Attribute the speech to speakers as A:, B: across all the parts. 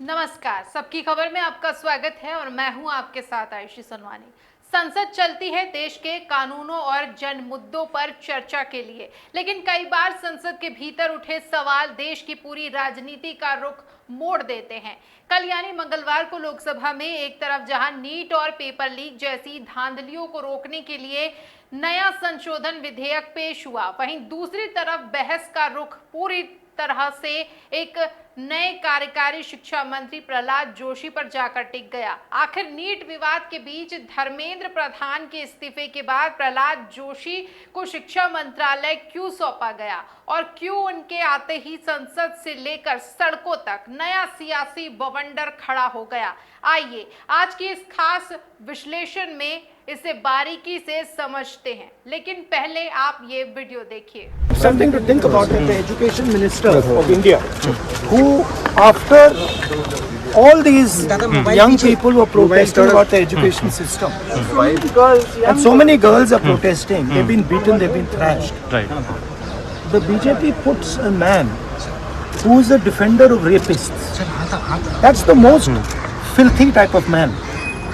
A: नमस्कार, सबकी खबर में आपका स्वागत है और मैं हूं आपके साथ आयुषी सोनवानी। संसद चलती है देश के कानूनों और जन मुद्दों पर चर्चा के लिए, लेकिन कई बार संसद के भीतर उठे सवाल देश की पूरी राजनीति का रुख मोड़ देते हैं। कल यानी मंगलवार को लोकसभा में एक तरफ जहां नीट और पेपर लीक जैसी धांधलियों को रोकने के लिए नया संशोधन विधेयक पेश हुआ, वहीं दूसरी तरफ बहस का रुख पूरी तरह से एक नए कार्यकारी शिक्षा मंत्री प्रहलाद जोशी पर जाकर टिक गया। आखिर नीट विवाद के बीच धर्मेंद्र प्रधान के इस्तीफे के बाद प्रहलाद जोशी को शिक्षा मंत्रालय क्यों सौंपा गया और क्यों उनके आते ही संसद से लेकर सड़कों तक नया सियासी बवंडर खड़ा हो गया। आइए आज की इस खास विश्लेषण में इसे बारीकी से समझते हैं, लेकिन पहले आप ये वीडियो देखिए।
B: Something to think about it, the education minister of India, who after all these young people were protesting about the education system, and so many girls are protesting, they've been beaten, they've been thrashed. The BJP puts a man who is a defender of rapists. That's the most filthy type of man.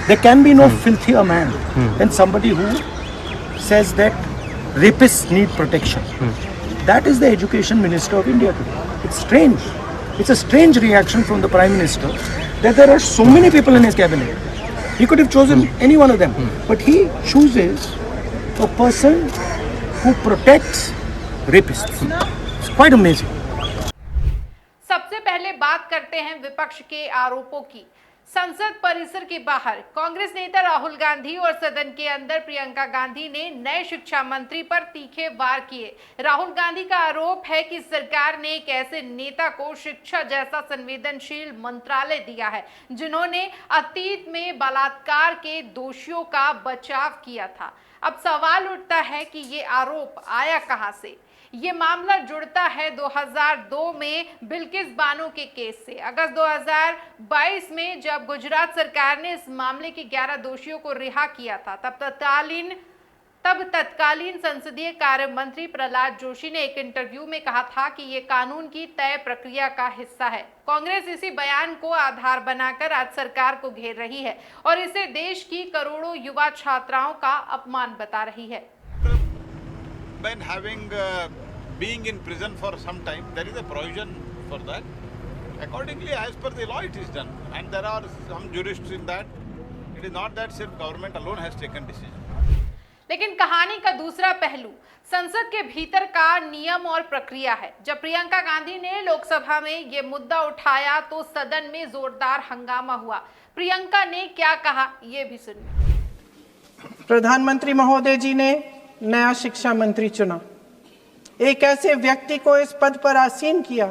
B: There can be no filthier man than somebody who says that rapists need protection. That is the education minister of India today. It's strange. It's a strange reaction from the Prime Minister that there are so many people in his cabinet. He could have chosen any one of them. But he chooses a person who protects rapists. It's quite amazing.
A: सबसे पहले बात करते हैं विपक्ष के आरोपों की। संसद परिसर के बाहर कांग्रेस नेता राहुल गांधी और सदन के अंदर प्रियंका गांधी ने नए शिक्षा मंत्री पर तीखे वार किए। राहुल गांधी का आरोप है कि सरकार ने एक ऐसे नेता को शिक्षा जैसा संवेदनशील मंत्रालय दिया है जिन्होंने अतीत में बलात्कार के दोषियों का बचाव किया था। अब सवाल उठता है कि ये आरोप आया कहां से। ये मामला जुड़ता है 2002 में बिल्किस बानो के केस से। अगस्त 2022 में जब गुजरात सरकार ने इस मामले के 11 दोषियों को रिहा किया था, तब तत्कालीन संसदीय कार्य मंत्री प्रहलाद जोशी ने एक इंटरव्यू में कहा था कि ये कानून की तय प्रक्रिया का हिस्सा है। कांग्रेस इसी बयान को आधार बनाकर आज सरकार को घेर रही है और इसे देश की करोड़ों युवा छात्राओं का अपमान बता रही है।
C: When being in prison for some time, there is a provision for that. Accordingly, as per the law, it is done, and there are some jurists in that. It is not that सिर्फ government alone has taken decision.
A: लेकिन कहानी का दूसरा पहलू संसद के भीतर का नियम और प्रक्रिया है। जब प्रियंका गांधी ने लोकसभा में ये मुद्दा उठाया तो सदन में जोरदार हंगामा हुआ। प्रियंका ने क्या कहा, ये भी सुनिए।
D: प्रधानमंत्री महोदय जी ने नया शिक्षा मंत्री चुना, एक ऐसे व्यक्ति को इस पद पर आसीन किया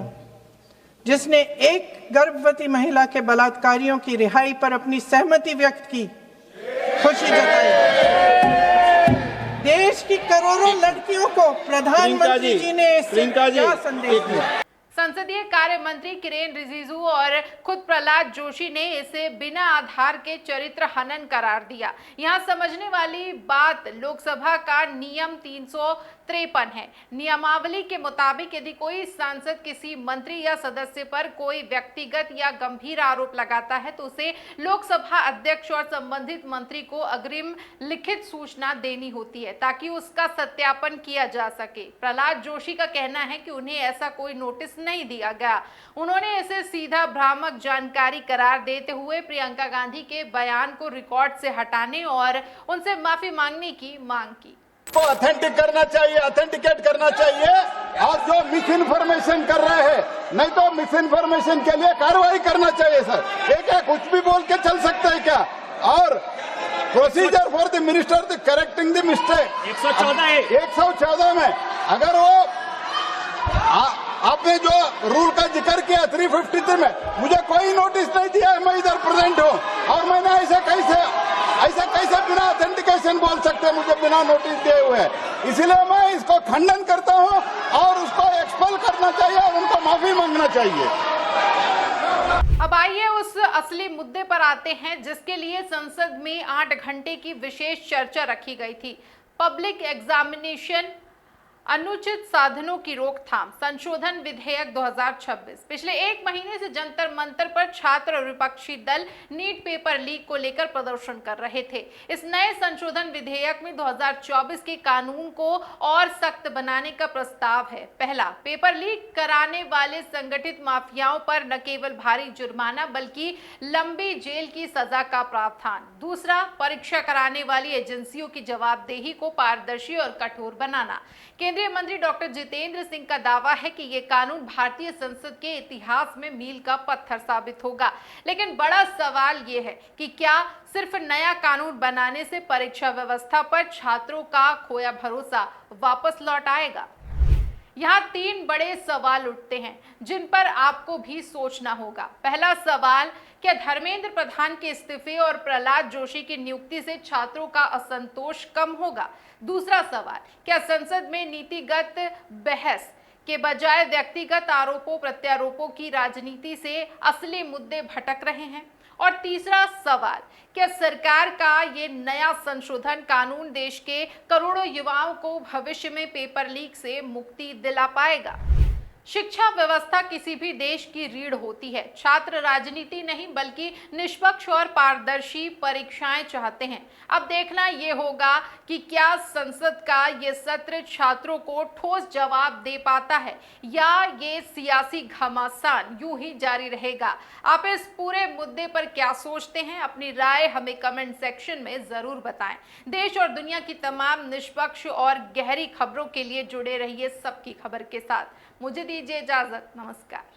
D: जिसने एक गर्भवती महिला के बलात्कारियों की रिहाई पर अपनी सहमति व्यक्त की, खुशी जताई। देश की करोड़ों लड़कियों को प्रधानमंत्री जी ने इससे क्या संदेश दिया।
A: संसदीय कार्य मंत्री किरेन रिजिजू और खुद प्रहलाद जोशी ने इसे बिना आधार के चरित्र हनन करार दिया। यहाँ समझने वाली बात लोकसभा का नियम 353 है। नियमावली के मुताबिक यदि कोई सांसद किसी मंत्री या सदस्य पर कोई व्यक्तिगत या गंभीर आरोप लगाता है तो उसे लोकसभा अध्यक्ष और संबंधित मंत्री को अग्रिम लिखित सूचना देनी होती है ताकि उसका सत्यापन किया जा सके। प्रहलाद जोशी का कहना है कि उन्हें ऐसा कोई नोटिस नहीं दिया गया। उन्होंने इसे सीधा भ्रामक जानकारी करार देते हुए प्रियंका गांधी के बयान को रिकॉर्ड से हटाने और उनसे माफी मांगने की मांग की।
C: तो ऑथेंटिक करना चाहिए, ऑथेंटिकेट करना चाहिए, और जो मिस इन्फॉर्मेशन कर रहे हैं, नहीं तो मिस इन्फॉर्मेशन के लिए कार्रवाई करना चाहिए। सर एक कुछ भी बोल के चल सकते हैं क्या? और procedure for the minister the correcting the mistake 114 में अगर वो आपने जो रूल का जिक्र किया 353 में, मुझे कोई नोटिस नहीं दिया है, मैं इधर प्रेजेंट हूँ और मैंने ऐसे कैसे बिना ऑथेंटिकेशन बोल सकते, मुझे बिना नोटिस दिए हुए। इसलिए मैं इसको खंडन करता हूँ और उसको एक्सपेल करना चाहिए और उनको माफी मांगना चाहिए।
A: अब आइए उस असली मुद्दे पर आते हैं जिसके लिए संसद में 8 घंटे की विशेष चर्चा रखी गई थी। पब्लिक एग्जामिनेशन अनुचित साधनों की रोकथाम संशोधन विधेयक 2026। पिछले एक महीने से जंतर मंतर पर छात्र और विपक्षी दल नीट पेपर लीक को लेकर प्रदर्शन कर रहे थे। इस नए संशोधन विधेयक में 2024 के कानून को और सख्त बनाने का प्रस्ताव है। पहला, पेपर लीक कराने वाले संगठित माफियाओं पर न केवल भारी जुर्माना बल्कि लंबी जेल की सजा का प्रावधान। दूसरा, परीक्षा कराने वाली एजेंसियों की जवाबदेही को पारदर्शी और कठोर बनाना। केंद्रीय मंत्री डॉक्टर जितेंद्र सिंह का दावा है कि यह कानून भारतीय संसद के इतिहास में मील का पत्थर साबित होगा। लेकिन बड़ा सवाल यह है कि क्या सिर्फ नया कानून बनाने से परीक्षा व्यवस्था पर छात्रों का खोया भरोसा वापस लौट आएगा? यहाँ तीन बड़े सवाल उठते हैं जिन पर आपको भी सोचना होगा। पहला सवाल, क्या धर्मेंद्र प्रधान के इस्तीफे और प्रहलाद जोशी की नियुक्ति से छात्रों का असंतोष कम होगा? दूसरा सवाल, क्या संसद में नीतिगत बहस के बजाय व्यक्तिगत आरोपों प्रत्यारोपों की राजनीति से असली मुद्दे भटक रहे हैं? और तीसरा सवाल, क्या सरकार का ये नया संशोधन कानून देश के करोड़ों युवाओं को भविष्य में पेपर लीक से मुक्ति दिला पाएगा? शिक्षा व्यवस्था किसी भी देश की रीढ़ होती है। छात्र राजनीति नहीं बल्कि निष्पक्ष और पारदर्शी परीक्षाएं चाहते हैं। अब देखना यह होगा कि क्या संसद का ये सत्र छात्रों को ठोस जवाब दे पाता है या ये सियासी घमासान यूं ही जारी रहेगा। आप इस पूरे मुद्दे पर क्या सोचते हैं? अपनी राय हमें कमेंट सेक्शन में जरूर बताएं। देश और दुनिया की तमाम निष्पक्ष और गहरी खबरों के लिए जुड़े रहिए सबकी खबर के साथ। मुझे दीजिए इजाजत। नमस्कार।